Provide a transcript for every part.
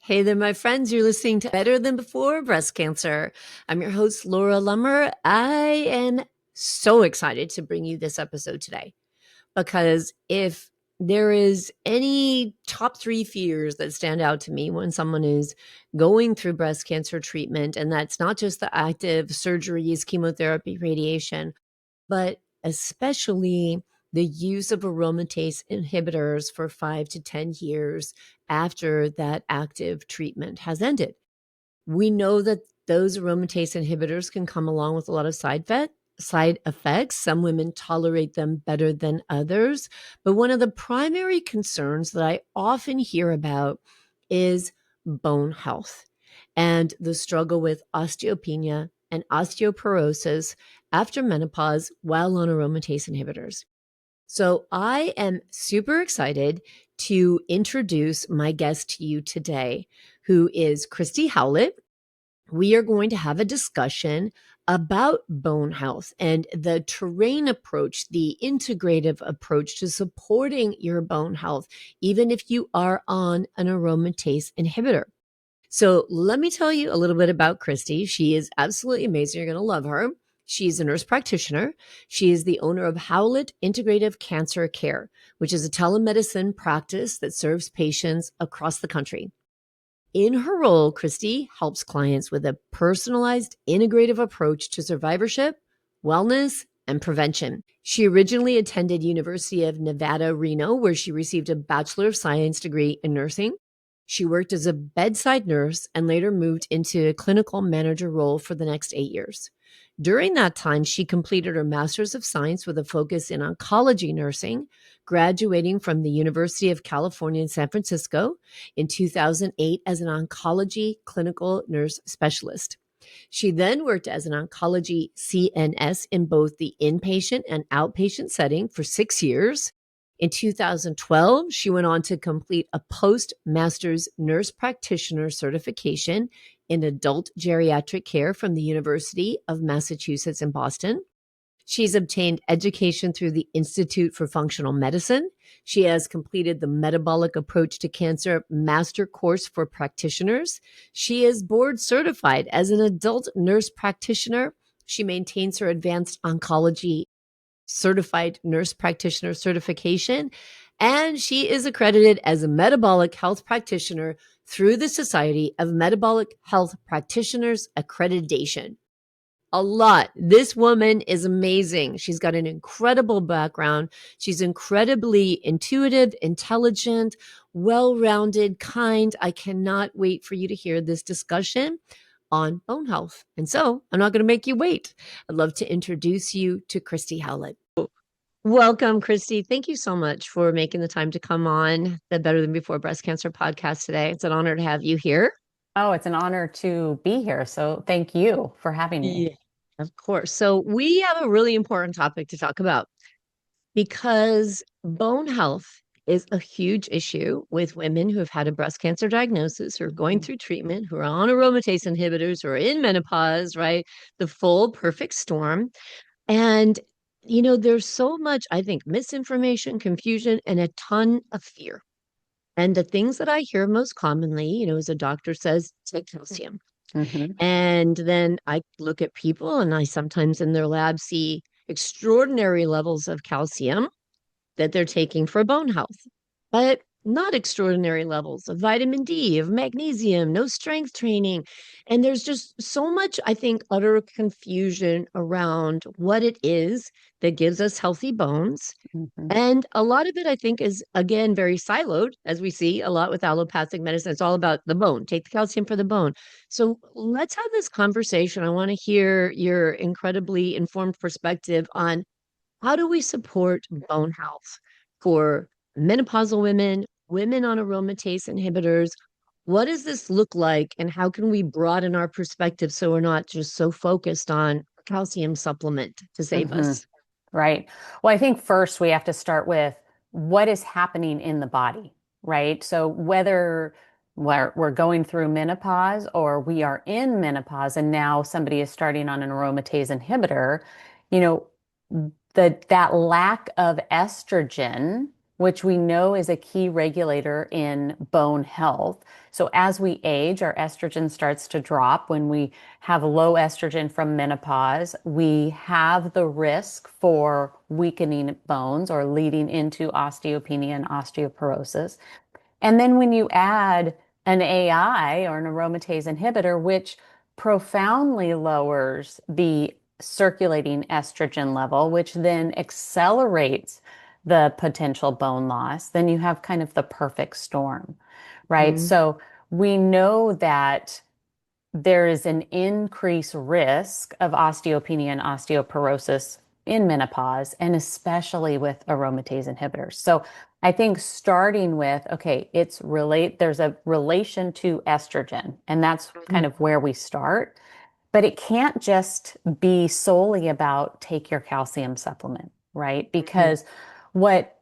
Hey there, my friends. You're listening to Better Than Before Breast Cancer. I'm your host, Laura Lummer. I am so excited to bring you this episode today because if there is any top 3 fears that stand out to me when someone is going through breast cancer treatment, and that's not just the active surgeries, chemotherapy, radiation, but especially the use of aromatase inhibitors for 5 to 10 years after that active treatment has ended. We know that those aromatase inhibitors can come along with a lot of side effects. Some women tolerate them better than others. But one of the primary concerns that I often hear about is bone health and the struggle with osteopenia and osteoporosis after menopause while on aromatase inhibitors. So I am super excited to introduce my guest to you today, who is Kristie Howlett. We are going to have a discussion about bone health and the terrain approach, the integrative approach to supporting your bone health, even if you are on an aromatase inhibitor. So let me tell you a little bit about Kristie. She is absolutely amazing. You're going to love her. She's a nurse practitioner. She is the owner of Howlett Integrative Cancer Care, which is a telemedicine practice that serves patients across the country. In her role, Kristie helps clients with a personalized, integrative approach to survivorship, wellness, and prevention. She originally attended University of Nevada, Reno, where she received a Bachelor of Science degree in nursing. She worked as a bedside nurse and later moved into a clinical manager role for the next 8 years. During that time, she completed her Master's of Science with a focus in oncology nursing, graduating from the University of California in San Francisco in 2008 as an oncology clinical nurse specialist. She then worked as an oncology CNS in both the inpatient and outpatient setting for 6 years. In 2012, she went on to complete a postmaster's nurse practitioner certification in adult geriatric care from the University of Massachusetts in Boston. She's obtained education through the Institute for Functional Medicine. She has completed the Metabolic Approach to Cancer Master Course for Practitioners. She is board certified as an adult nurse practitioner. She maintains her advanced oncology certified nurse practitioner certification, and she is accredited as a metabolic health practitioner through the Society of Metabolic Health Practitioners Accreditation. A lot. This woman is amazing. She's got an incredible background. She's incredibly intuitive, intelligent, well-rounded, kind. I cannot wait for you to hear this discussion on bone health. And so I'm not going to make you wait. I'd love to introduce you to Kristie Howlett. Welcome, Kristie. Thank you so much for making the time to come on the Better Than Before Breast Cancer podcast today. It's an honor to have you here. Oh, it's an honor to be here. So thank you for having me. Yeah, of course. So we have a really important topic to talk about because bone health is a huge issue with women who have had a breast cancer diagnosis, who are going through treatment, who are on aromatase inhibitors, who are in menopause, right? The full perfect storm. And, there's so much, I think, misinformation, confusion, and a ton of fear. And the things that I hear most commonly, is a doctor says, take calcium. Mm-hmm. And then I look at people and I sometimes in their lab see extraordinary levels of calcium that they're taking for bone health, but not extraordinary levels of vitamin D, of magnesium, no strength training. And there's just so much, I think, utter confusion around what it is that gives us healthy bones. Mm-hmm. And a lot of it, I think, is again very siloed, as we see a lot with allopathic medicine. It's all about the bone, take the calcium for the bone. So let's have this conversation. I want to hear your incredibly informed perspective on how do we support bone health for menopausal women, women on aromatase inhibitors? What does this look like, and how can we broaden our perspective so we're not just so focused on a calcium supplement to save Mm-hmm. us? Right. Well, I think first we have to start with what is happening in the body, right? So whether we're going through menopause or we are in menopause and now somebody is starting on an aromatase inhibitor, you know, that lack of estrogen which we know is a key regulator in bone health. So as we age, our estrogen starts to drop. When we have low estrogen from menopause, we have the risk for weakening bones or leading into osteopenia and osteoporosis. And then when you add an AI or an aromatase inhibitor, which profoundly lowers the circulating estrogen level, which then accelerates the potential bone loss, then you have kind of the perfect storm, right? Mhm. So we know that there is an increased risk of osteopenia and osteoporosis in menopause, and especially with aromatase inhibitors. So I think starting with, okay, there's a relation to estrogen, and that's kind Mhm. of where we start. But it can't just be solely about take your calcium supplement, right? Mhm. Because what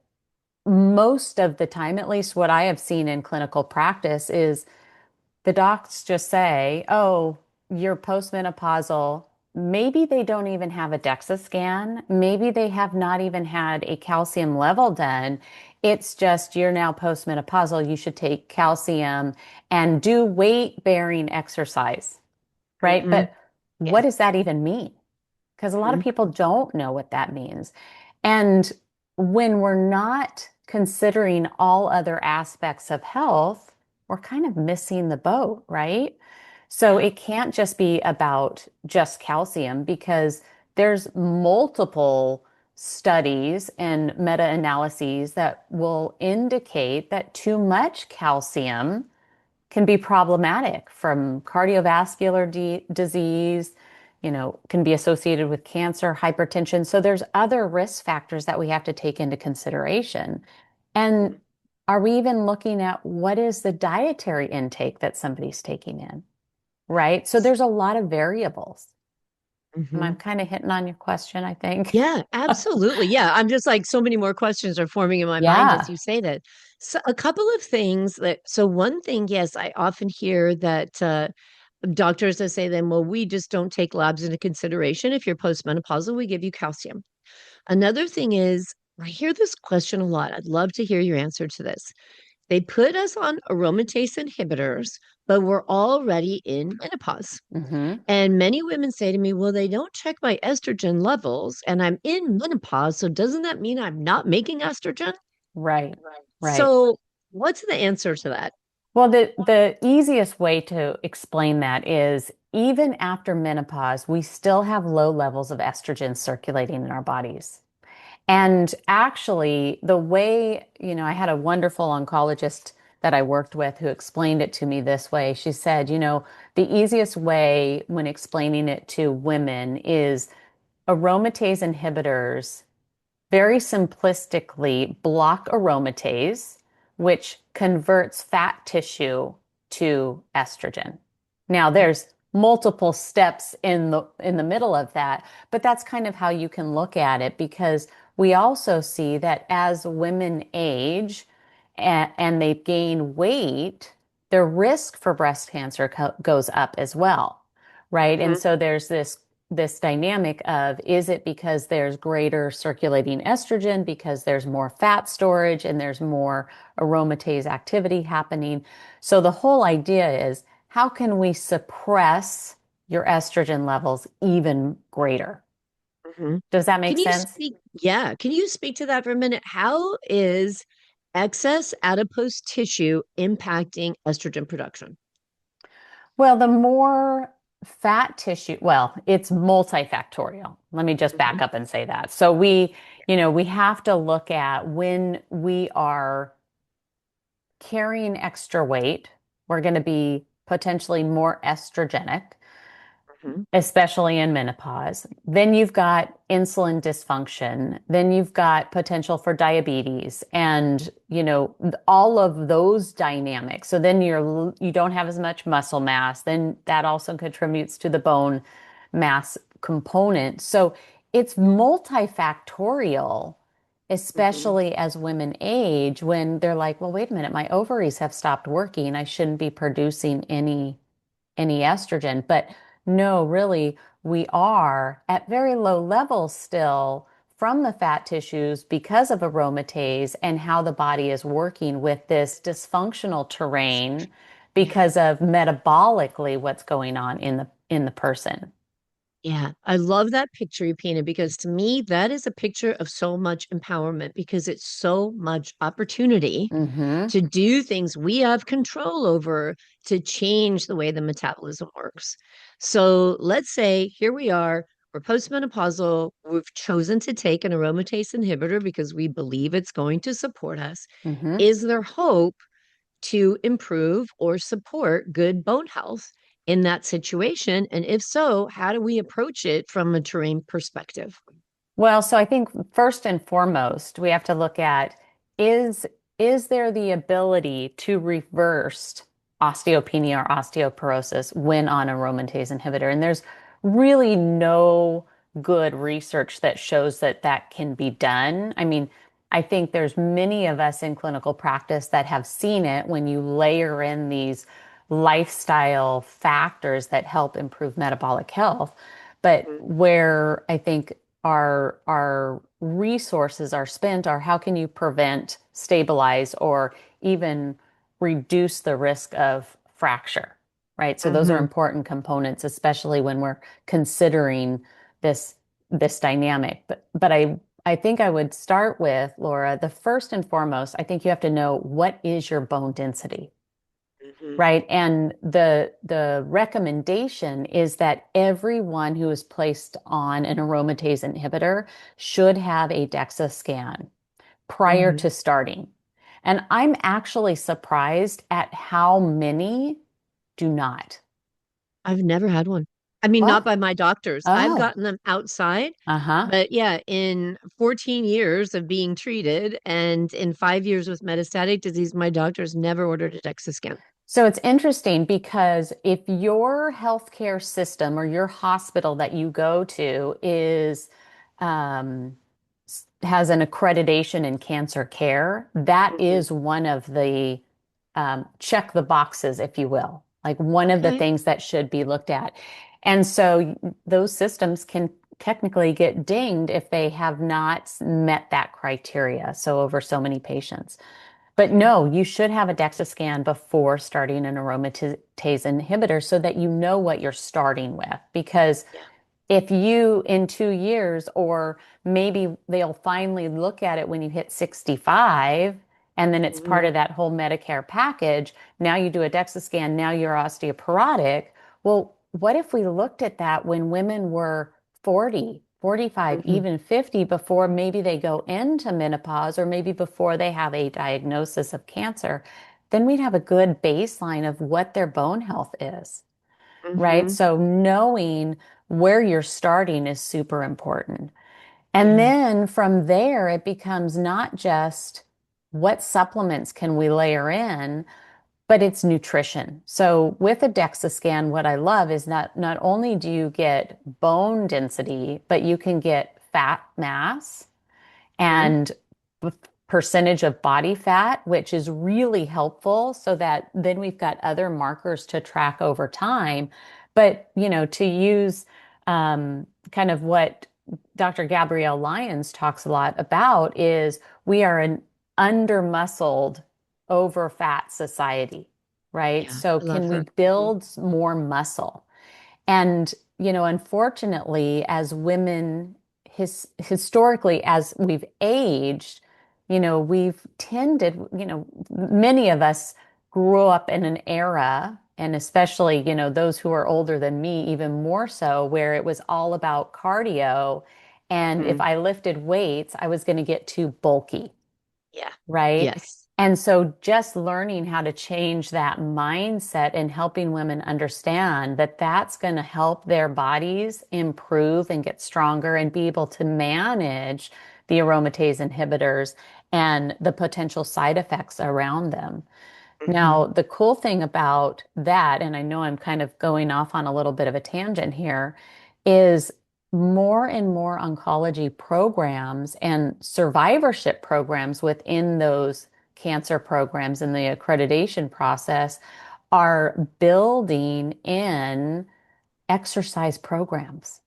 most of the time, at least what I have seen in clinical practice, is the docs just say, oh, you're postmenopausal. Maybe they don't even have a DEXA scan. Maybe they have not even had a calcium level done. It's just you're now postmenopausal. You should take calcium and do weight bearing exercise, right? Mhm. But Yeah. what does that even mean? Because a lot of Mhm. people don't know what that means. And when we're not considering all other aspects of health, we're kind of missing the boat, right? So Yeah. it can't just be about just calcium because there's multiple studies and meta-analyses that will indicate that too much calcium can be problematic from cardiovascular disease, can be associated with cancer, hypertension. So there's other risk factors that we have to take into consideration. And Mhm. are we even looking at what is the dietary intake that somebody's taking in, right? So there's a lot of variables. Am I Mhm. kind of hitting on your question, I think? Yeah, absolutely. Yeah, I'm just like so many more questions are forming in my mind as Yeah. you say that. So a couple of things that so one thing, yes, I often hear that doctors that say then, well, we just don't take labs into consideration. If you're postmenopausal, we give you calcium. Another thing is, I hear this question a lot. I'd love to hear your answer to this. They put us on aromatase inhibitors, but we're already in menopause. Hmm. And many women say to me, well, they don't check my estrogen levels and I'm in menopause. So doesn't that mean I'm not making estrogen? Right. Right. So what's the answer to that? Well, the easiest way to explain that is even after menopause, we still have low levels of estrogen circulating in our bodies. And actually, the way, I had a wonderful oncologist that I worked with who explained it to me this way. She said, the easiest way when explaining it to women is aromatase inhibitors very simplistically block aromatase, which converts fat tissue to estrogen. Now, there's multiple steps in the middle of that, but that's kind of how you can look at it because we also see that as women age and they gain weight, their risk for breast cancer goes up as well, right? And Mhm. so there's this dynamic of is it because there's greater circulating estrogen because there's more fat storage and there's more aromatase activity happening. So the whole idea is how can we suppress your estrogen levels even greater? Mhm. Does that make Can you sense? speak? Yeah. Can you speak to that for a minute? How is excess adipose tissue impacting estrogen production? Well, the more fat tissue, well, it's multifactorial. Let me just back Mhm. up and say that. So we have to look at when we are carrying extra weight, we're going to be potentially more estrogenic, Mhm. especially in menopause. Then you've got insulin dysfunction. Then you've got potential for diabetes and, all of those dynamics. So then you don't have as much muscle mass. Then that also contributes to the bone mass component. So it's multifactorial, Mhm. especially as women age when they're like, well, wait a minute, my ovaries have stopped working. I shouldn't be producing any estrogen. But no, really, we are at very low levels still from the fat tissues because of aromatase and how the body is working with this dysfunctional terrain Yeah. because of metabolically what's going on in the person. Yeah, I love that picture you painted because to me, that is a picture of so much empowerment because it's so much opportunity Mm-hmm. to do things we have control over to change the way the metabolism works. So let's say here we are, we're postmenopausal, we've chosen to take an aromatase inhibitor because we believe it's going to support us. Mm-hmm. Is there hope to improve or support good bone health in that situation? And if so, how do we approach it from a terrain perspective? Well, so I think first and foremost, we have to look at is is there the ability to reverse osteopenia or osteoporosis when on a aromatase inhibitor? And there's really no good research that shows that that can be done. I mean, I think there's many of us in clinical practice that have seen it when you layer in these lifestyle factors that help improve metabolic health. But Mhm. where I think our resources are spent are how can you prevent, stabilize, or even reduce the risk of fracture, right? So those are Mhm. important components, especially when we're considering this this dynamic. But I think I would start with, Laura, the first and foremost, I think you have to know what is your bone density. Mhm. Right. And the recommendation is that everyone who is placed on an aromatase inhibitor should have a DEXA scan prior Mhm. to starting. And I'm actually surprised at how many do not. I've never had one. I mean, not Well, by my doctors. I've oh, gotten them outside, uh-huh. but yeah, in 14 years of being treated and in 5 years with metastatic disease, my doctors never ordered a DEXA scan. So it's interesting because if your healthcare system or your hospital that you go to is um, has an accreditation in cancer care, that Mhm. is one of the check the boxes, if you will, like one of the Okay. things that should be looked at. And so those systems can technically get dinged if they have not met that criteria. So over so many patients. But Okay. no, you should have a DEXA scan before starting an aromatase inhibitor so that you know what you're starting with. Because Yeah. if you in 2 years, or maybe they'll finally look at it when you hit 65, and then it's part Mhm. of that whole Medicare package. Now you do a DEXA scan, now you're osteoporotic. Well, what if we looked at that when women were 40, 45, Mhm. even 50 before maybe they go into menopause or maybe before they have a diagnosis of cancer? Then we'd have a good baseline of what their bone health is, right? Mhm. So knowing where you're starting is super important. And Yeah. then from there, it becomes not just what supplements can we layer in, but it's nutrition. So with a DEXA scan, what I love is that not only do you get bone density, but you can get fat mass Mhm. and percentage of body fat, which is really helpful so that then we've got other markers to track over time. But, to use kind of what Dr. Gabrielle Lyons talks a lot about is we are an under-muscled, over-fat society, right? Yeah. So I love can we her. Mhm. build more muscle? And, unfortunately, as women, historically, as we've aged, we've tended, many of us grew up in an era, and especially, those who are older than me, even more so, where it was all about cardio. And if Mhm. I lifted weights, I was going to get too bulky, Yeah. right? Yes. And so just learning how to change that mindset and helping women understand that that's going to help their bodies improve and get stronger and be able to manage the aromatase inhibitors and the potential side effects around them. Mhm. Now, the cool thing about that, and I know I'm kind of going off on a little bit of a tangent here, is more and more oncology programs and survivorship programs within those cancer programs in the accreditation process are building in exercise programs.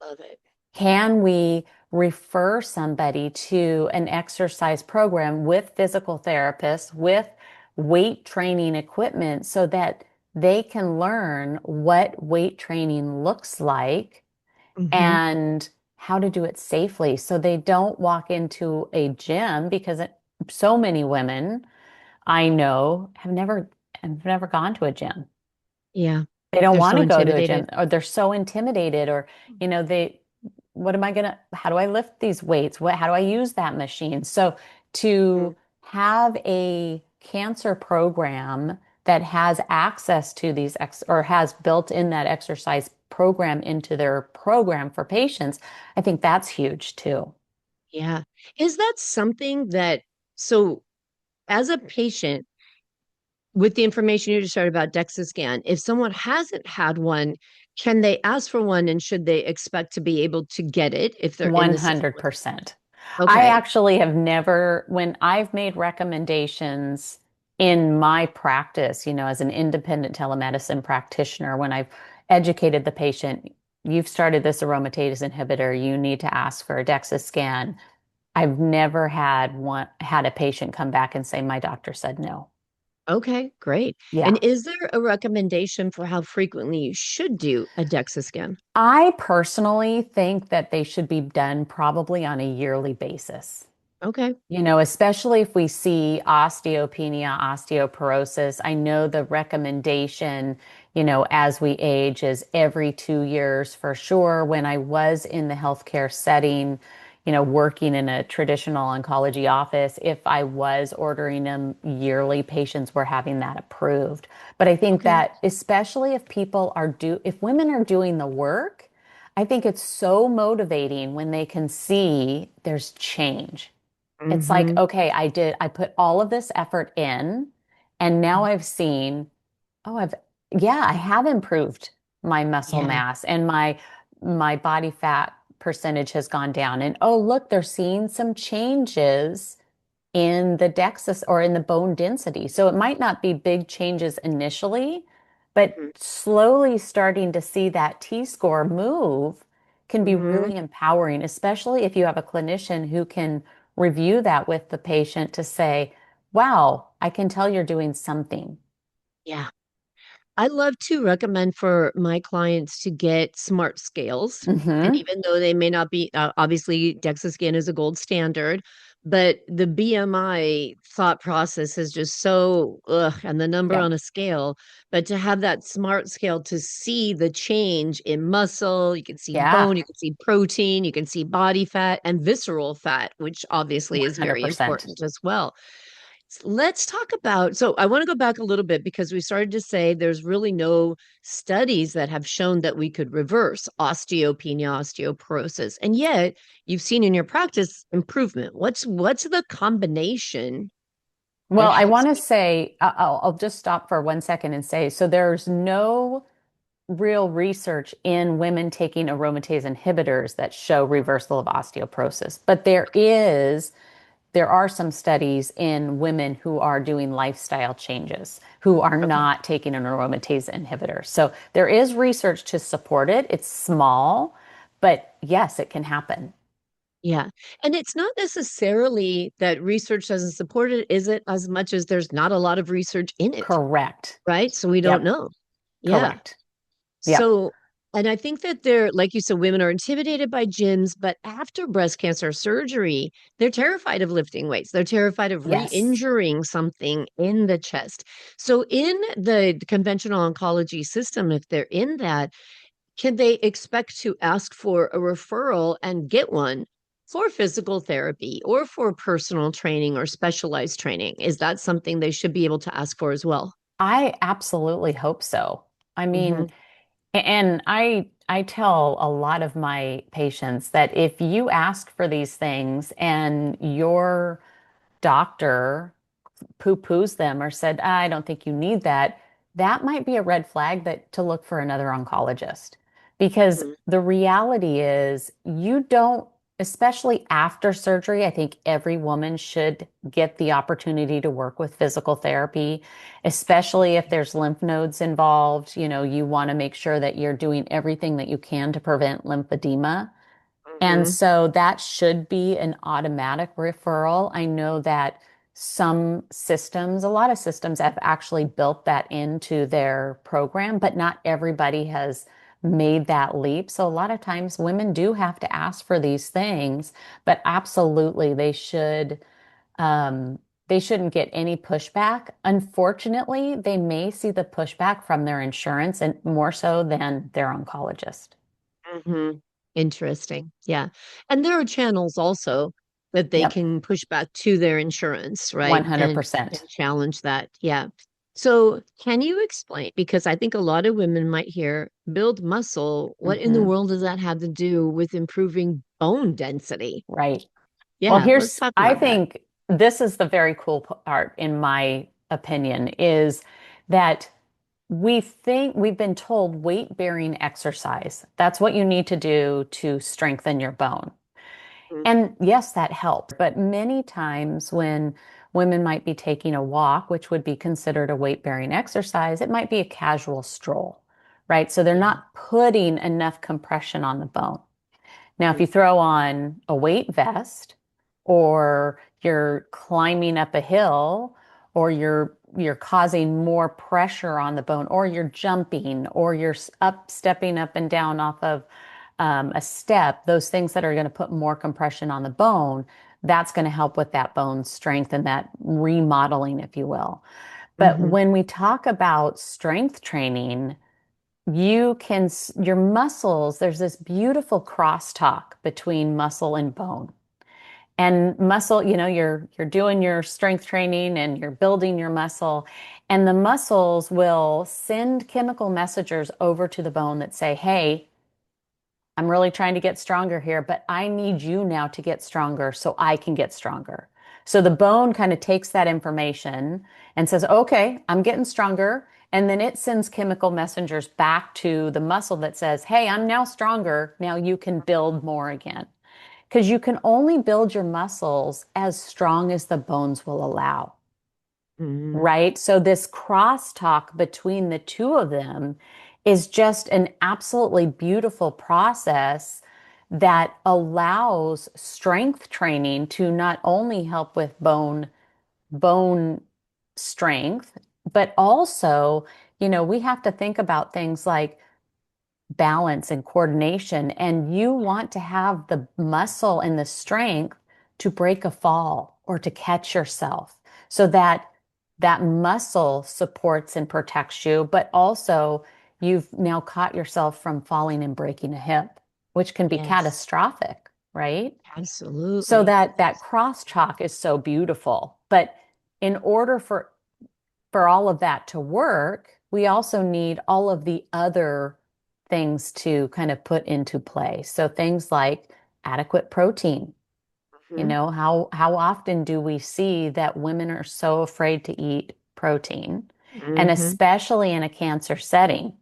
Love it. Can we refer somebody to an exercise program with physical therapists, with weight training equipment so that they can learn what weight training looks like Hmm. and how to do it safely so they don't walk into a gym because so many women I know have never gone to a gym. Yeah. They don't They're want so to go to a intimidated. gym or they're so intimidated or, what am I gonna, how do I lift these weights? How do I use that machine? So Mhm. to have a cancer program that has access to these ex or has built in that exercise program into their program for patients, I think that's huge too. Yeah. Is that something that, so as a patient, with the information you just shared about DEXA scan, if someone hasn't had one, can they ask for one and should they expect to be able to get it if they're in the system? 100%. I Okay. actually have never, when I've made recommendations in my practice, as an independent telemedicine practitioner, when I've educated the patient, you've started this aromatase inhibitor, you need to ask for a DEXA scan. I've never had a patient come back and say, my doctor said no. Okay, great. And Yeah. is there a recommendation for how frequently you should do a DEXA scan? I personally think that they should be done probably on a yearly basis. Okay. Especially if we see osteopenia, osteoporosis. I know the recommendation, as we age is every 2 years for sure. When I was in the healthcare setting, working in a traditional oncology office, if I was ordering them yearly, patients were having that approved. But I think Okay. that especially if women are doing the work, I think it's so motivating when they can see there's change. It's like, Mm-hmm. okay, I put all of this effort in, and now I've seen, oh, yeah, I have improved my muscle Yeah. mass and my body fat percentage has gone down. And oh, look, they're seeing some changes in the DEXA or in the bone density. So it might not be big changes initially, but slowly starting to see that T-score move can be Mm-hmm. really empowering, especially if you have a clinician who can review that with the patient to say, wow, I can tell you're doing something. Yeah. I love to recommend for my clients to get smart scales. And Hmm. even though they may not be, obviously, DEXA scan is a gold standard, but the BMI thought process is just so, ugh, and the number Yep. on a scale. But to have that smart scale to see the change in muscle, you can see Yeah, bone, you can see protein, you can see body fat and visceral fat, which obviously is very 100%. important as well. Let's talk about. So, I want to go back a little bit because we started to say there's really no studies that have shown that we could reverse osteopenia, osteoporosis. And yet, you've seen in your practice improvement. What's the combination that Well, I helps want to people? say, I'll just stop for 1 second and say, so there's no real research in women taking aromatase inhibitors that show reversal of osteoporosis. But there are some studies in women who are doing lifestyle changes who are Okay. not taking an aromatase inhibitor. So there is research to support it. It's small, but yes, it can happen. Yeah. And it's not necessarily that research doesn't support it, is it? As much as there's not a lot of research in it, Correct. right? So we don't Yep. know. Yeah. Correct. Yep. So, and I think that they're, like you said, women are intimidated by gyms, but after breast cancer surgery, they're terrified of lifting weights. They're terrified of Yes. re-injuring something in the chest. So, in the conventional oncology system, if they're in that, can they expect to ask for a referral and get one for physical therapy or for personal training or specialized training? Is that something they should be able to ask for as well? I absolutely hope so. I Hmm. mean, and I tell a lot of my patients that if you ask for these things and your doctor poo-poos them or said, I don't think you need that, that might be a red flag that to look for another oncologist. Because the reality is you don't, especially after surgery, I think every woman should get the opportunity to work with physical therapy, especially if Absolutely. there's lymph nodes involved. You want to make sure that you're doing everything that you can to prevent lymphedema. And Hmm. so that should be an automatic referral. I know that some systems, a lot of systems have actually built that into their program, but not everybody has made that leap. So a lot of times women do have to ask for these things, but absolutely um, they shouldn't get any pushback. Unfortunately, they may see the pushback from their insurance and more so than their oncologist. Hmm. Interesting. Yeah. And there are channels also that they Yep, can push back to their insurance, right? And 100%. challenge that. Yeah. So can you explain? Because I think a lot of women might hear build muscle. What in the Hmm. world does that have to do with improving bone density? Right. Well, Yeah, let's talk I about that. think this is the very cool part, in my opinion, is that we've been told weight bearing exercise. That's what you need to do to strengthen your bone. And yes, that helps. But many times when women might be taking a walk, which would be considered a weight bearing exercise, it might be a casual stroll, right? So they're Yeah. not putting enough compression on the bone. Now, if you throw on a weight vest or you're climbing up a hill or you're causing more pressure on the bone or you're jumping or you're stepping up and down off of a step, those things that are going to put more compression on the bone, that's going to help with that bone strength and that remodeling, if you will. But Hmm. when we talk about strength training, your muscles, there's this beautiful crosstalk between muscle and bone. And muscle, you're doing your strength training and you're building your muscle, and the muscles will send chemical messengers over to the bone that say, "Hey, I'm really trying to get stronger here, but I need you now to get stronger so I can get stronger." So the bone kind of takes that information and says, "Okay, I'm getting stronger." And then it sends chemical messengers back to the muscle that says, "Hey, I'm now stronger. Now you can build more again." Because you can only build your muscles as strong as the bones will allow. Hmm. Right? So this crosstalk between the two of them is just an absolutely beautiful process that allows strength training to not only help with bone strength, but also, we have to think about things like balance and coordination, and you want to have the muscle and the strength to break a fall or to catch yourself so that that muscle supports and protects you, but also you've now caught yourself from falling and breaking a hip, which can be Yes, catastrophic, right? So absolutely. that cross chalk is so beautiful. But in order for all of that to work, we also need all of the other things to kind of put into play. So things like adequate protein. Hmm. How often do we see that women are so afraid to eat protein, and Hmm. especially in a cancer setting,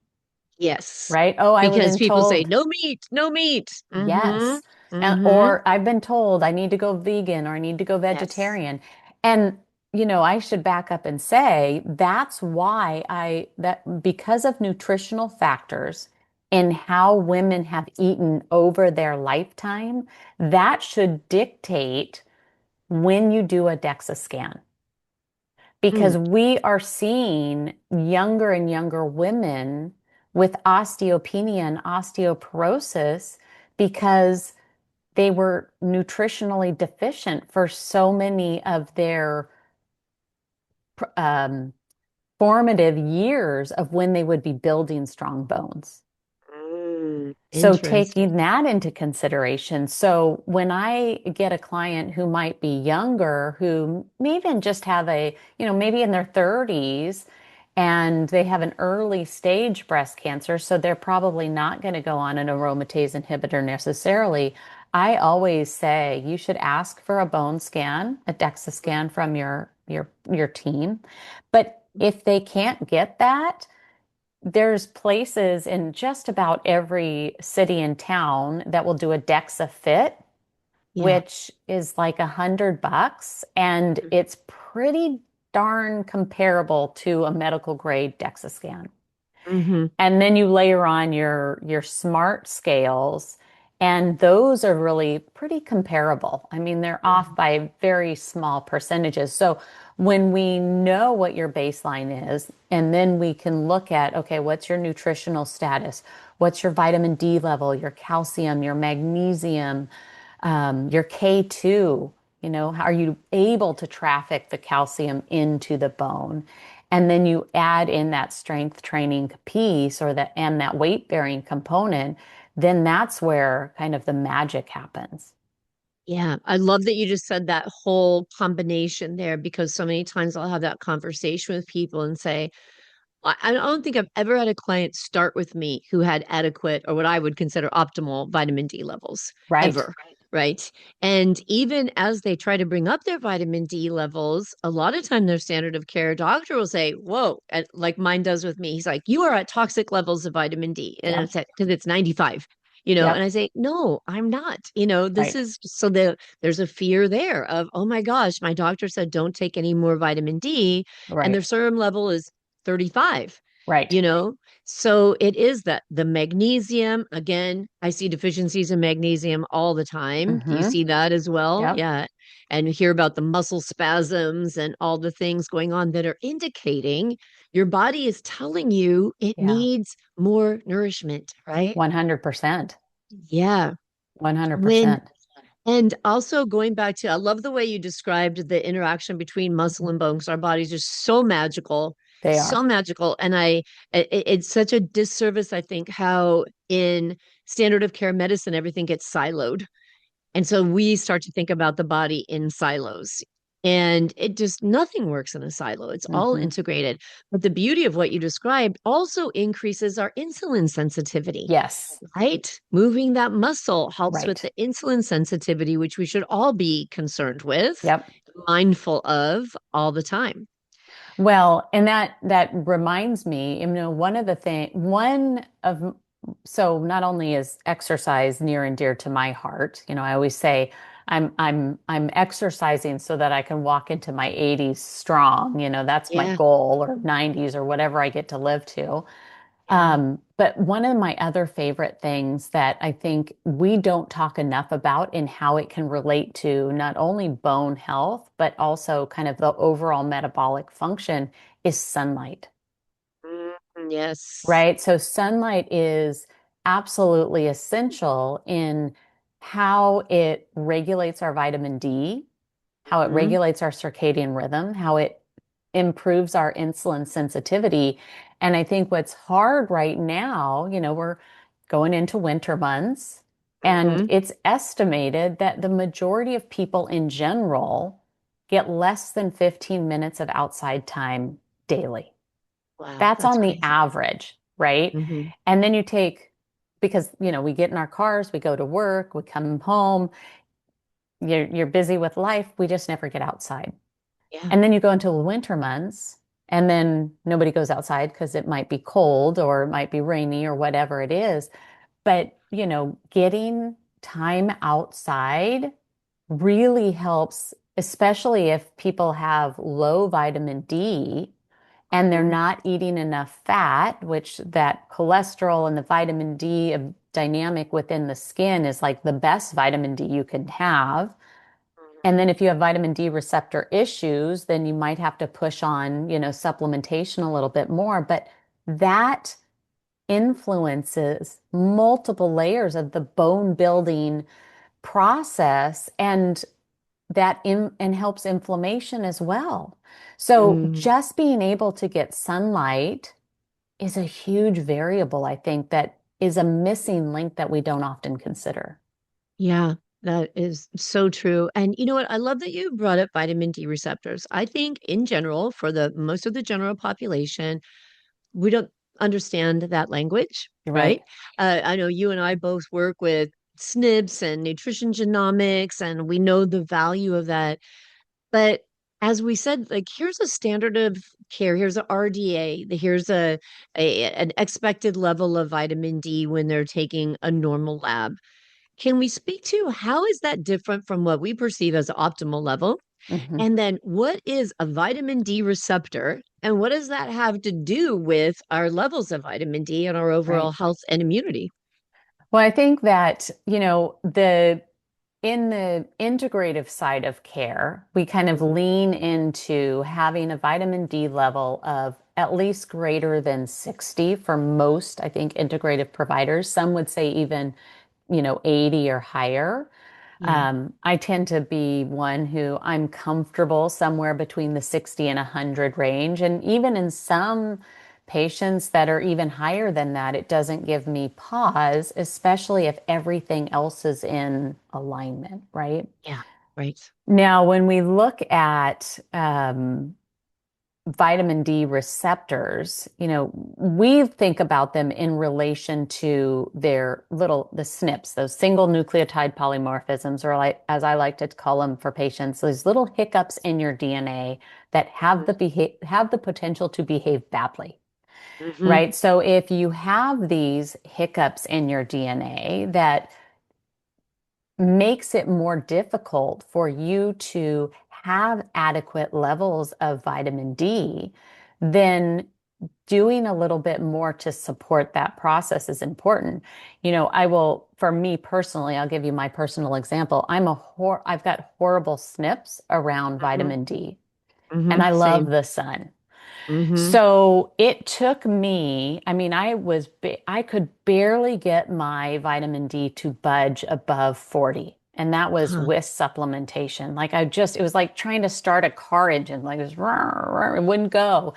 Yes, right? Oh, I was because in people say told. no meat, no meat. Hmm. Yes. And Hmm. or I've been told I need to go vegan or I need to go Yes. vegetarian. And I should back up and say that's why that because of nutritional factors and how women have eaten over their lifetime, that should dictate when you do a DEXA scan. Because Mm. we are seeing younger and younger women with osteopenia and osteoporosis because they were nutritionally deficient for so many of their um, formative years of when they would be building strong bones. So Interesting. taking that into consideration. So when I get a client who might be younger, who may even just have maybe in their 30s and they have an early stage breast cancer, so they're probably not going to go on an aromatase inhibitor necessarily. I always say you should ask for a bone scan, a DEXA scan from your team. But if they can't get that, there's places in just about every city and town that will do a DEXA fit, Yeah. which is like $100, and it's pretty darn comparable to a medical grade DEXA scan. Hmm. And then you layer on your smart scales, And those are really pretty comparable. I mean, they're off by very small percentages. So when we know what your baseline is, and then we can look at, okay, what's your nutritional status? What's your vitamin D level, your calcium, your magnesium, your K2? You know, are you able to traffic the calcium into the bone? And then you add in that strength training piece or that and that weight bearing component, then that's where kind of the magic happens. Yeah, I love that you just said that whole combination there because so many times I'll have that conversation with people and say, I don't think I've ever had a client start with me who had adequate or what I would consider optimal vitamin D levels Right. ever. Right. And even as they try to bring up their vitamin D levels, a lot of time their standard of care doctor will say, whoa, like mine does with me. He's like, you are at toxic levels of vitamin D. And Yep. it's because it's 95, and I Yep. say, no, I'm not. This Right. is so there's a fear there of, oh my gosh, my doctor said don't take any more vitamin D. And their Right. serum level is 35, Right. you know? So it is that the magnesium, again, I see deficiencies in magnesium all the time. Do you Mm-hmm. see that as well? Yep. Yeah. And hear about the muscle spasms and all the things going on that are indicating your body is telling you it Yeah. needs more nourishment, right? 100%. Yeah. When 100%. and also going back to, I love the way you described the interaction between muscle and bone because our bodies are so magical, They so are. magical. And it's such a disservice, I think, how in standard of care medicine, everything gets siloed. And so we start to think about the body in silos. And it just, nothing works in a silo. It's all Mm-hmm. integrated. But the beauty of what you described also increases our insulin sensitivity, Yes. right? Moving that muscle helps with Right. the insulin sensitivity, which we should all be concerned with, Yep. mindful of all the time. Well, and that reminds me, one of so not only is exercise near and dear to my heart, I always say I'm exercising so that I can walk into my 80s strong, that's my Yeah, goal, or 90s or whatever I get to live to. yeah. But one of my other favorite things that I think we don't talk enough about in how it can relate to not only bone health, but also kind of the overall metabolic function is sunlight, Yes. right? So sunlight is absolutely essential in how it regulates our vitamin D, how it Mhm. regulates our circadian rhythm, how it improves our insulin sensitivity. And I think what's hard right now, we're going into winter months, and Mhm. it's estimated that the majority of people in general get less than 15 minutes of outside time daily. Wow, That's that's on the crazy. average, right? Hmm. And then because, we get in our cars, we go to work, we come home, you're busy with life, we just never get outside. Yeah. And then you go into the winter months, and then nobody goes outside because it might be cold or it might be rainy or whatever it is. But, getting time outside really helps, especially if people have low vitamin D and they're Mhm. not eating enough fat, which that cholesterol and the vitamin D dynamic within the skin is like the best vitamin D you can have. And then if you have vitamin D receptor issues, then you might have to push on, supplementation a little bit more. But that influences multiple layers of the bone building process, and and helps inflammation as well. So Mm. just being able to get sunlight is a huge variable, I think, that is a missing link that we don't often consider. Yeah, that is so true. And you know what? I love that you brought up vitamin D receptors. I think in general, for the most of the general population, we don't understand that language, You're right? right. I know you and I both work with SNPs and nutrition genomics, and we know the value of that. But as we said, like here's a standard of care, here's a RDA, here's an expected level of vitamin D when they're taking a normal lab. Can we speak to how is that different from what we perceive as optimal level? Mhm. And then what is a vitamin D receptor? And what does that have to do with our levels of vitamin D and our overall Right. health and immunity? Well, I think that, the in the integrative side of care, we kind of Mhm. lean into having a vitamin D level of at least greater than 60 for most, I think, integrative providers. Some would say even, 80 or higher. Yeah. I tend to be one who I'm comfortable somewhere between the 60 and 100 range. And even in some patients that are even higher than that, it doesn't give me pause, especially if everything else is in alignment, right? Yeah. Right. Now, when we look at vitamin D receptors, we think about them in relation to the SNPs, those single nucleotide polymorphisms, or like, as I like to call them for patients, those little hiccups in your DNA that have the potential to behave badly. Mm-hmm. Right. So if you have these hiccups in your DNA that makes it more difficult for you to have adequate levels of vitamin D, then doing a little bit more to support that process is important. For me personally, I'll give you my personal example. I've got horrible SNPs around Mm-hmm. vitamin D, and Mm-hmm. I love Same. the sun. Mm-hmm. So it took me, I mean, I could barely get my vitamin D to budge above 40. And that was Huh. with supplementation. It was like trying to start a car engine, like it was, it wouldn't go.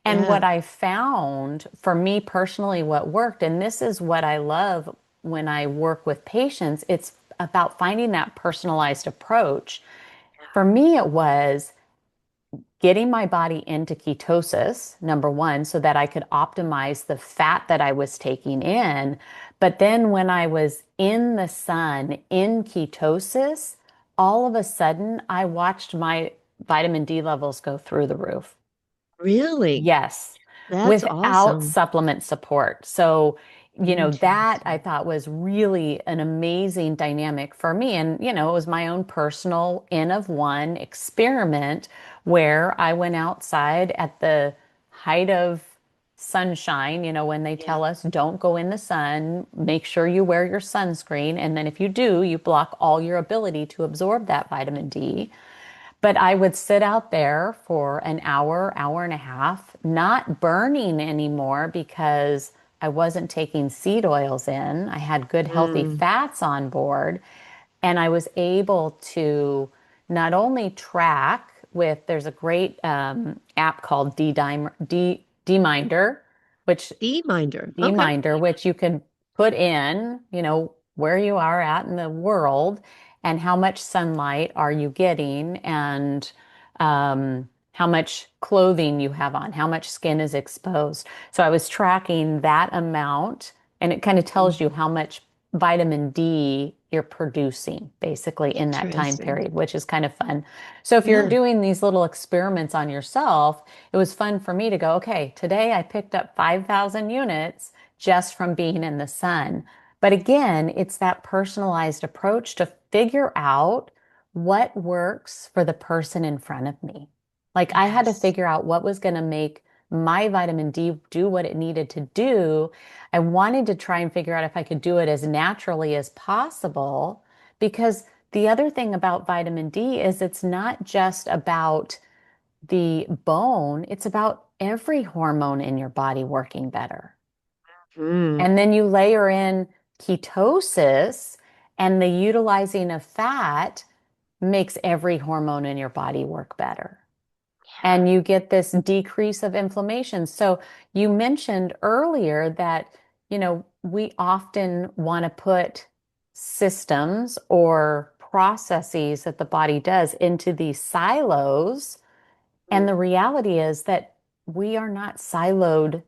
And Yeah. what I found for me personally, what worked, and this is what I love when I work with patients, it's about finding that personalized approach. For me, it was getting my body into ketosis, number one, so that I could optimize the fat that I was taking in. But then when I was in the sun in ketosis, all of a sudden I watched my vitamin D levels go through the roof. Really? Yes, That's without awesome. supplement support. So, that I Interesting. thought was really an amazing dynamic for me. And, it was my own personal N of one experiment where I went outside at the height of sunshine, when they Yeah. tell us don't go in the sun, make sure you wear your sunscreen. And then if you do, you block all your ability to absorb that vitamin D. But I would sit out there for an hour, hour and a half, not burning anymore because I wasn't taking seed oils in. I had good, healthy Mm. fats on board. And I was able to not only track there's a great app called D-Minder, which D-minder. Okay. D-Minder, which you can put in, where you are at in the world and how much sunlight are you getting and how much clothing you have on, how much skin is exposed. So I was tracking that amount, and it kind of tells you Mhm. how much vitamin D you're producing basically in that time Interesting. period, which is kind of fun. So if you're Yeah. doing these little experiments on yourself, it was fun for me to go, okay, today I picked up 5,000 units just from being in the sun. But again, it's that personalized approach to figure out what works for the person in front of me. Like I had to Yes. figure out what was going to make my vitamin D do what it needed to do. I wanted to try and figure out if I could do it as naturally as possible because the other thing about vitamin D is it's not just about the bone, it's about every hormone in your body working better. Mm. And then you layer in ketosis, and the utilizing of fat makes every hormone in your body work better. Yeah. And you get this decrease of inflammation. So you mentioned earlier that, we often want to put systems or processes that the body does into these silos. And Mm. the reality is that we are not siloed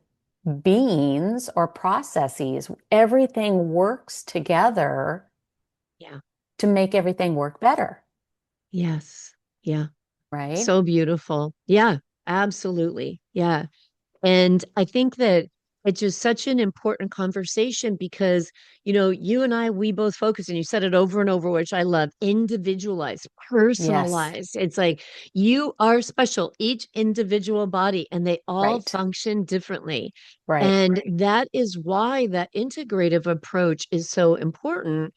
beings or processes. Everything works together Yeah. to make everything work better, Yes. Yeah. right? So beautiful. Yeah. Absolutely. Yeah. And I think that It's just such an important conversation because, you and I, we both focus, and you said it over and over, which I love, individualized, Yes, personalized. It's like you are special, each individual body, and they all right, function differently. right. And that is why that integrative approach is so important,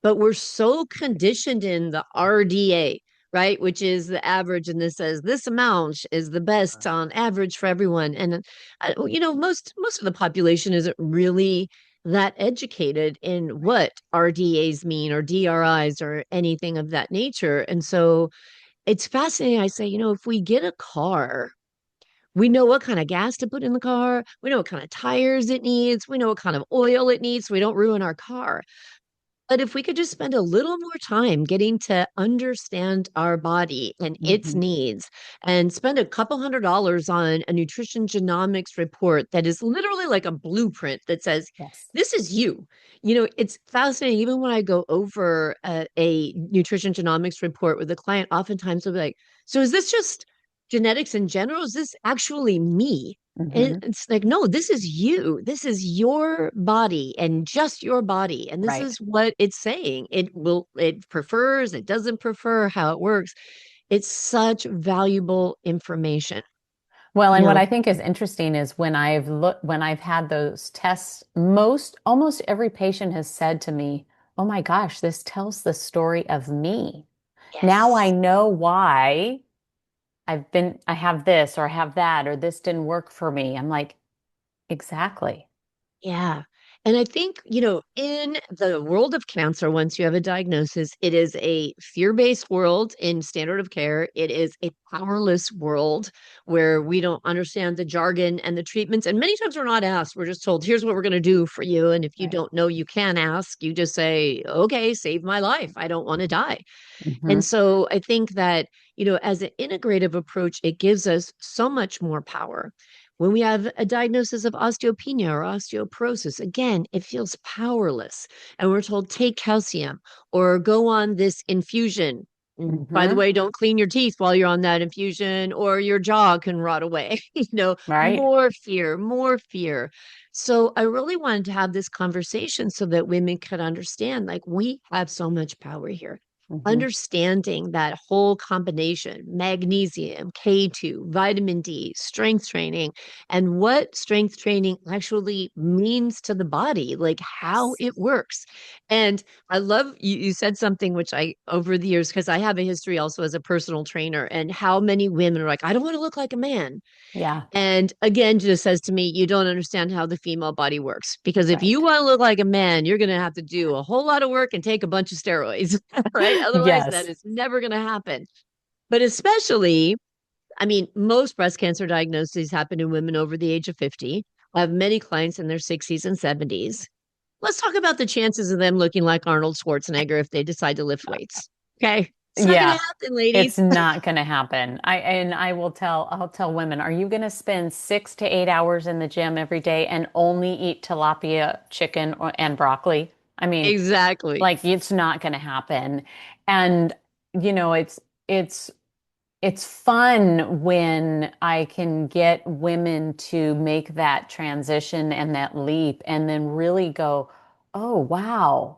but we're so conditioned in the RDA, right? Which is the average. And this says this amount is the best on average for everyone. And, most of the population isn't really that educated in what RDAs mean or DRIs or anything of that nature. And so it's fascinating. I say, if we get a car, we know what kind of gas to put in the car. We know what kind of tires it needs. We know what kind of oil it needs so we don't ruin our car. But if we could just spend a little more time getting to understand our body and its Hmm. needs and spend a couple $100 on a nutrition genomics report that is literally like a blueprint that says, Yes. this is you. It's fascinating. Even when I go over a nutrition genomics report with a client, oftentimes they'll be like, so is this just genetics in general? Is this actually me? And Hmm. it's like, no, this is you. This is your body and just your body. And this Right. is what it's saying. It prefers, it doesn't prefer, how it works. It's such valuable information. Well, You and what know, I think is interesting is when I've had those tests, almost every patient has said to me, "Oh my gosh, this tells the story of me. Now I yes. know why I have this or I have that or this didn't work for me." I'm like, exactly. Yeah. And I think, in the world of cancer, once you have a diagnosis, it is a fear-based world in standard of care. It is a powerless world where we don't understand the jargon and the treatments. And many times we're not asked. We're just told, here's what we're going to do for you. And if you Right. don't know, you can ask. You just say, okay, save my life. I don't want to die. Hmm. And so I think that, as an integrative approach, it gives us so much more power. When we have a diagnosis of osteopenia or osteoporosis, again, it feels powerless. And we're told, take calcium or go on this infusion. By the Hmm. way, don't clean your teeth while you're on that infusion, or your jaw can rot away. Right. More fear, more fear. So I really wanted to have this conversation so that women could understand, like, we have so much power here. Hmm. Understanding that whole combination, magnesium, K2, vitamin D, strength training, and what strength training actually means to the body, like how Yes. it works. And I love you said something which I, over the years, because I have a history also as a personal trainer, and how many women are like, I don't want to look like a man. Yeah. And again, just says to me, you don't understand how the female body works. Because if you Right. want to look like a man, you're going to have to do a whole lot of work and take a bunch of steroids, right? Otherwise, that Yes. is never going to happen. But especially, I mean, most breast cancer diagnoses happen in women over the age of 50. I have many clients in their 60s and 70s. Let's talk about the chances of them looking like Arnold Schwarzenegger if they decide to lift weights. Okay. It's not going to Yeah. happen, It's ladies. not going to happen. I'll tell women, are you going to spend 6 to 8 hours in the gym every day and only eat tilapia chicken and broccoli? I mean, Exactly. like it's not going to happen. And you know, it's it's fun when I can get women to make that transition and that leap and then really go, "Oh, wow.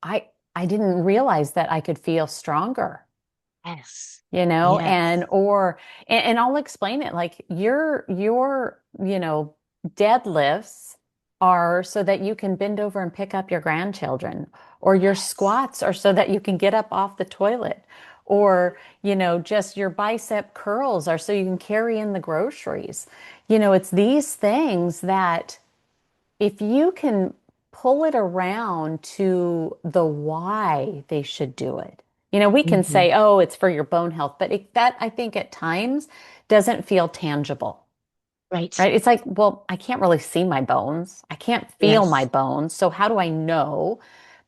I I didn't realize that I could feel stronger." Yes. And Yes. and I'll explain it like your deadlifts are so that you can bend over and pick up your grandchildren, or your Yes. squats are so that you can get up off the toilet, or just your bicep curls are so you can carry in the groceries. It's these things that if you can pull it around to the why they should do it. We can Hmm. say, oh, it's for your bone health, but that I think at times doesn't feel tangible, Right. right? It's like, well, I can't really see my bones. I can't feel my Yes. bones. So how do I know?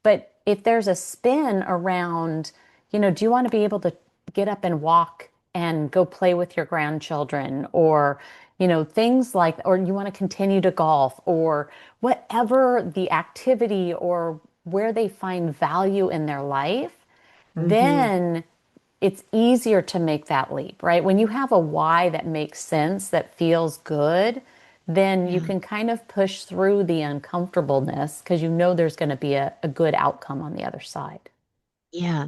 But if there's a spin around, do you want to be able to get up and walk and go play with your grandchildren, or, things like, or you want to continue to golf, or whatever the activity or where they find value in their life, Hmm. then it's easier to make that leap, right? When you have a why that makes sense, that feels good, then you Yeah. can kind of push through the uncomfortableness because you know there's going to be a good outcome on the other side. Yeah.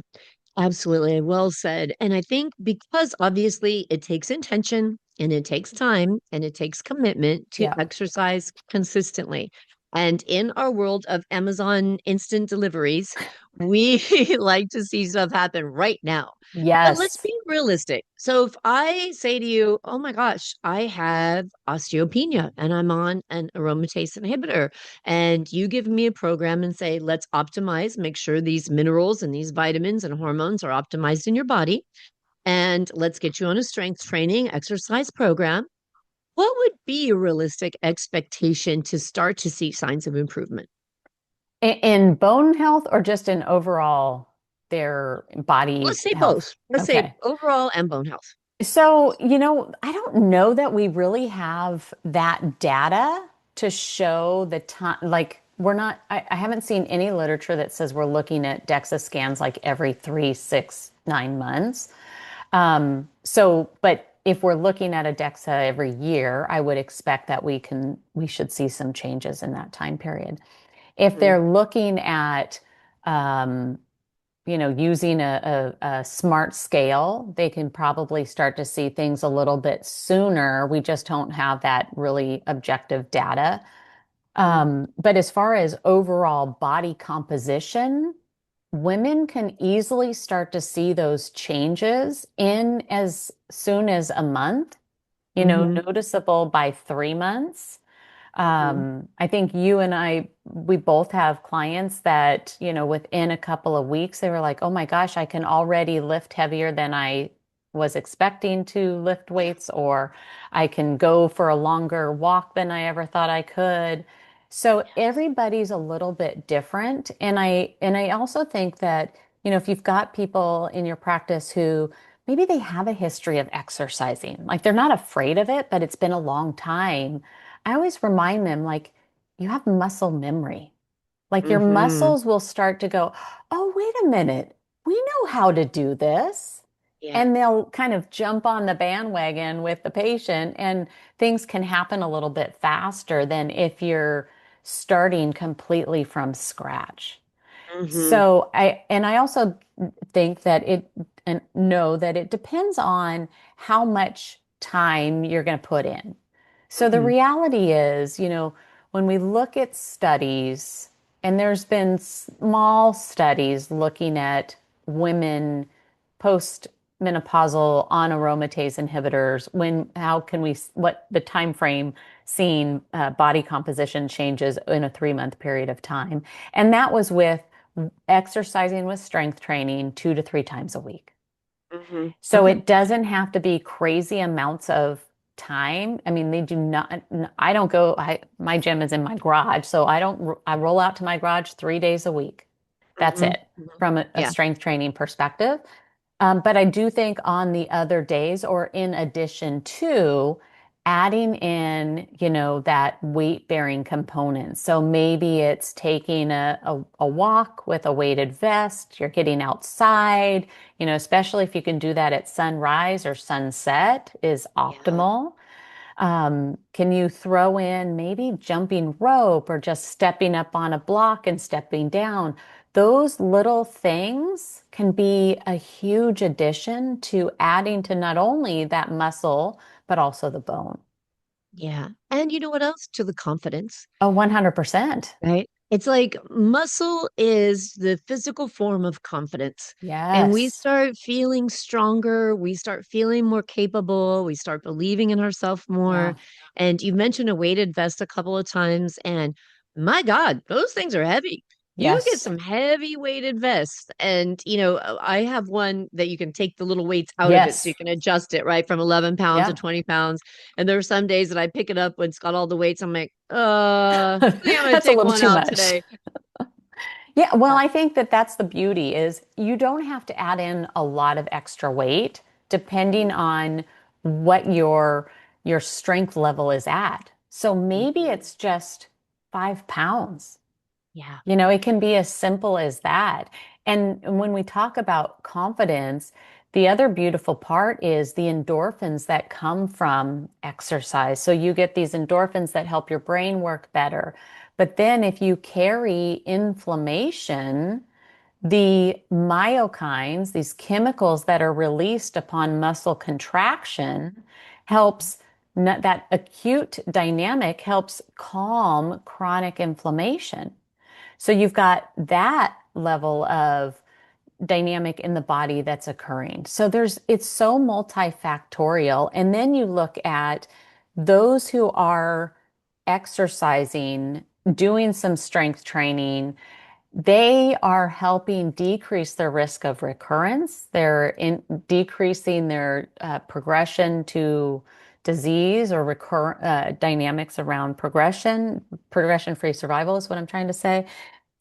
Absolutely. Well said. And I think because obviously it takes intention and it takes time and it takes commitment to Yeah. exercise consistently. And in our world of Amazon instant deliveries, we like to see stuff happen right now. But let's Yes. be realistic. So if I say to you, oh my gosh, I have osteopenia and I'm on an aromatase inhibitor, and you give me a program and say, let's optimize, make sure these minerals and these vitamins and hormones are optimized in your body, and let's get you on a strength training exercise program. What would be a realistic expectation to start to see signs of improvement? In bone health or just in overall their body Let's say health? both. Let's say Okay. overall and bone health. So, I don't know that we really have that data to show the time. Like, I haven't seen any literature that says we're looking at DEXA scans like every 3, 6, 9 months. But if we're looking at a DEXA every year, I would expect that we should see some changes in that time period. If Mhm. they're looking at, um, using a smart scale, they can probably start to see things a little bit sooner. We just don't have that really objective data. Mhm. But as far as overall body composition, women can easily start to see those changes in as soon as a month, Mhm. noticeable by 3 months. Mhm. I think you and we both have clients that, within a couple of weeks, they were like, oh my gosh, I can already lift heavier than I was expecting to lift weights, or I can go for a longer walk than I ever thought I could. So everybody's a little bit different. And I also think that, if you've got people in your practice who maybe they have a history of exercising, like they're not afraid of it, but it's been a long time. I always remind them, like, you have muscle memory. Like your Mhm. muscles will start to go, oh, wait a minute. We know how to do this. Yeah. And they'll kind of jump on the bandwagon with the patient, and things can happen a little bit faster than if you're starting completely from scratch. Mhm. So I also think that and know that it depends on how much time you're going to put in. So the Mhm. reality is, when we look at studies, and there's been small studies looking at women post-menopausal on aromatase inhibitors, what the time frame seeing body composition changes in a 3-month period of time. And that was with exercising with strength training 2 to 3 times a week. Mhm. So Okay. it doesn't have to be crazy amounts of time. I mean, they do not, I don't go, my gym is in my garage. So I roll out to my garage 3 days a week. That's Mhm. it Mhm. from a Yeah. strength training perspective. But I do think on the other days, or in addition to adding in, that weight bearing component. So maybe it's taking a walk with a weighted vest, you're getting outside, especially if you can do that at sunrise or sunset is Yeah. optimal. Can you throw in maybe jumping rope or just stepping up on a block and stepping down? Those little things can be a huge addition to adding to not only that muscle, but also the bone. Yeah. And you know what else? To the confidence. Oh, 100%. Right? It's like muscle is the physical form of confidence. And we Yes. start feeling stronger, we start feeling more capable, we start believing in ourselves more. Yeah. And you mentioned a weighted vest a couple of times, and my God, those things are heavy. You get Yes. some heavy weighted vests. And, I have one that you can take the little weights out of it so you Yes. can adjust it, right? From 11 pounds to Yeah. 20 pounds. And there are some days that I pick it up when it's got all the weights. I'm like, I think I'm gonna That's a take little one too out much. today. Yeah, well, Uh, I think that that's the beauty is you don't have to add in a lot of extra weight depending mhm, on what your strength level is at. So maybe mhm. it's just 5 pounds. Yeah. It can be as simple as that. And when we talk about confidence, The other beautiful part is the endorphins that come from exercise. So you get these endorphins that help your brain work better. But then if you carry inflammation, the myokines, these chemicals that are released upon muscle contraction, helps that acute dynamic helps calm chronic inflammation. So you've got that level of dynamic in the body that's occurring. So it's so multifactorial. And then you look at those who are exercising, doing some strength training, they are helping decrease their risk of recurrence. Decreasing their progression to disease or dynamics around progression-free survival is what I'm trying to say.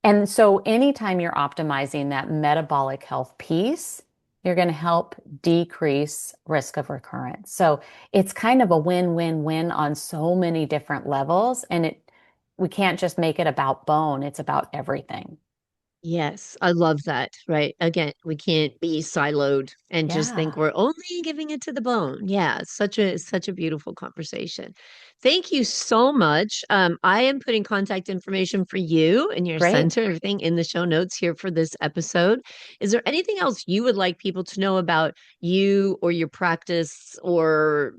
And so anytime you're optimizing that metabolic health piece, you're going to help decrease risk of recurrence. So it's kind of a win-win-win on so many different levels. And we can't just make it about bone, it's about everything. Yes, I love that. Right. Again, we can't be siloed and just think Yeah, we're only giving it to the bone. Yeah, it's such a beautiful conversation. Thank you so much. I am putting contact information for you and your great. center, everything in the show notes here for this episode. Is there anything else you would like people to know about you or your practice or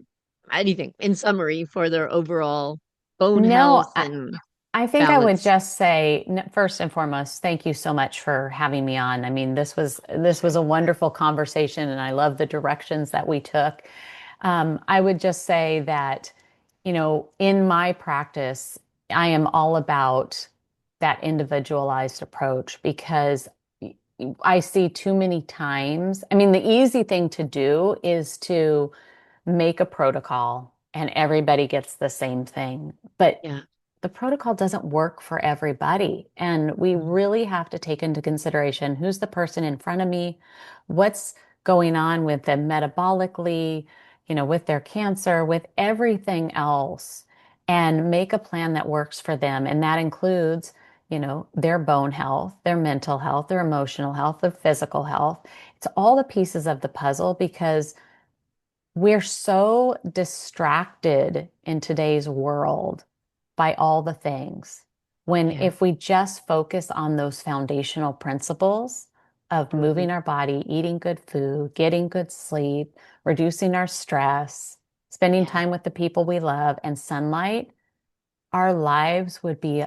anything in summary for their overall bone No, health and I think I would balance? just say, first and foremost, thank you so much for having me on. I mean, this was a wonderful conversation, and I love the directions that we took. I would just say that, in my practice, I am all about that individualized approach because I see too many times. I mean, the easy thing to do is to make a protocol and everybody gets the same thing. But Yeah. the protocol doesn't work for everybody. And we really have to take into consideration who's the person in front of me, what's going on with them metabolically, with their cancer, with everything else, and make a plan that works for them. And that includes, their bone health, their mental health, their emotional health, their physical health. It's all the pieces of the puzzle because we're so distracted in today's world by all the things. When Yeah. if we just focus on those foundational principles of Mhm. moving our body, eating good food, getting good sleep, reducing our stress, spending Yeah. time with the people we love, and sunlight, our lives would be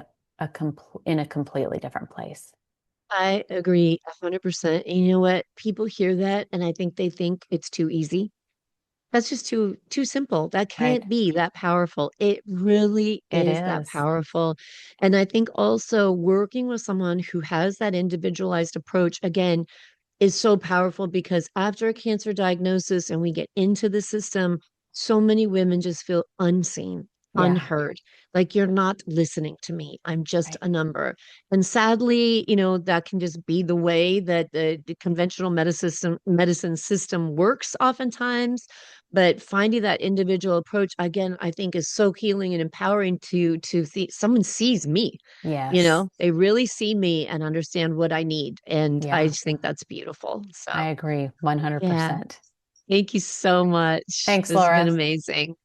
in a completely different place, I agree 100%. And you know what? People hear that and I think they think it's too easy. That's just too simple. That right? can't be that powerful. It really It is that is. powerful. And I think also working with someone who has that individualized approach, again, is so powerful because after a cancer diagnosis and we get into the system, so many women just feel unseen, Yeah, unheard. Like you're not listening to me. I'm just right. a number. And sadly, that can just be the way that the conventional medicine system works oftentimes. But finding that individual approach again, I think is so healing and empowering to see someone sees me. Yes. They really see me and understand what I need. And I Yeah, just think that's beautiful. I So, agree yeah, 100%. thank you so much. Thanks, This has been Laura. amazing.